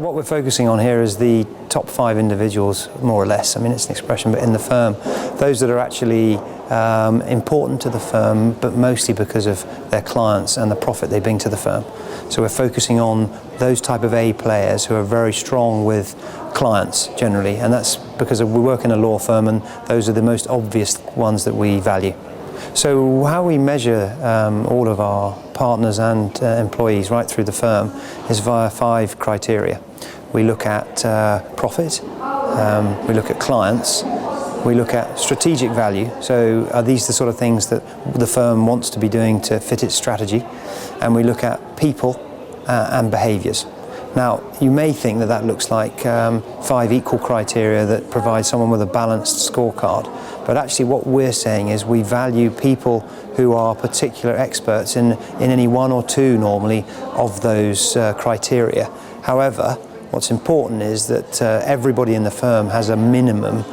what we're focusing on here is the top 5 individuals, more or less. I mean, it's an expression, but in the firm, those that are actually important to the firm, but mostly because of their clients and the profit they bring to the firm. So we're focusing on those type of A players who are very strong with clients generally, and that's because we work in a law firm, and those are the most obvious ones that we value. So how we measure all of our partners and employees right through the firm is via 5 criteria. We look at profit, we look at clients, we look at strategic value, so are these the sort of things that the firm wants to be doing to fit its strategy, and we look at people and behaviours. Now, you may think that that looks like 5 equal criteria that provide someone with a balanced scorecard, but actually what we're saying is we value people who are particular experts in any 1 or 2 normally of those criteria. However, what's important is that everybody in the firm has a minimum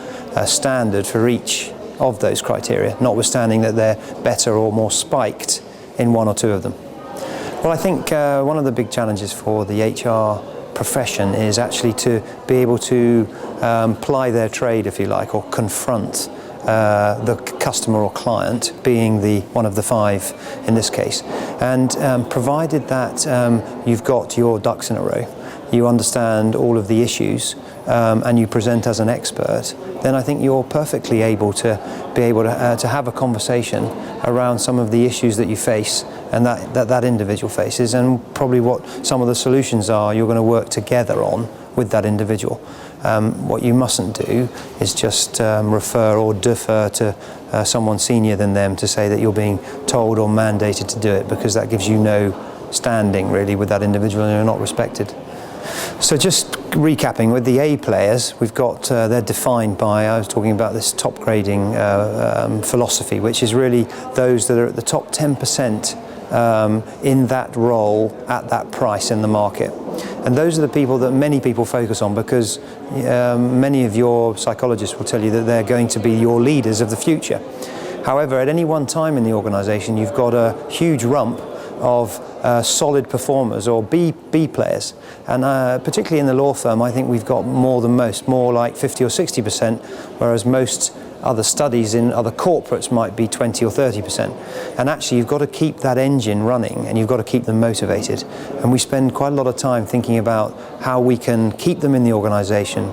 standard for each of those criteria, notwithstanding that they're better or more spiked in 1 or 2 of them. Well, I think one of the big challenges for the HR profession is actually to be able to ply their trade, if you like, or confront the customer or client, being one of the 5 in this case. And provided that you've got your ducks in a row, you understand all of the issues, and you present as an expert, then I think you're perfectly able to have a conversation around some of the issues that you face and that individual faces, and probably what some of the solutions are you're going to work together on with that individual. What you mustn't do is just refer or defer to someone senior than them to say that you're being told or mandated to do it, because that gives you no standing really with that individual and you're not respected. So just recapping, with the A players, we've got, they're defined by, I was talking about this top grading philosophy, which is really those that are at the top 10% in that role at that price in the market. And those are the people that many people focus on, because many of your psychologists will tell you that they're going to be your leaders of the future. However, at any one time in the organisation, you've got a huge rump of solid performers, or B players, and particularly in the law firm I think we've got more than most, more like 50 or 60%, whereas most other studies in other corporates might be 20 or 30%. And actually you've got to keep that engine running, and you've got to keep them motivated, and we spend quite a lot of time thinking about how we can keep them in the organisation,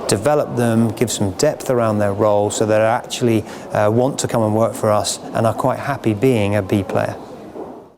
develop them, give some depth around their role so that they actually want to come and work for us and are quite happy being a B player.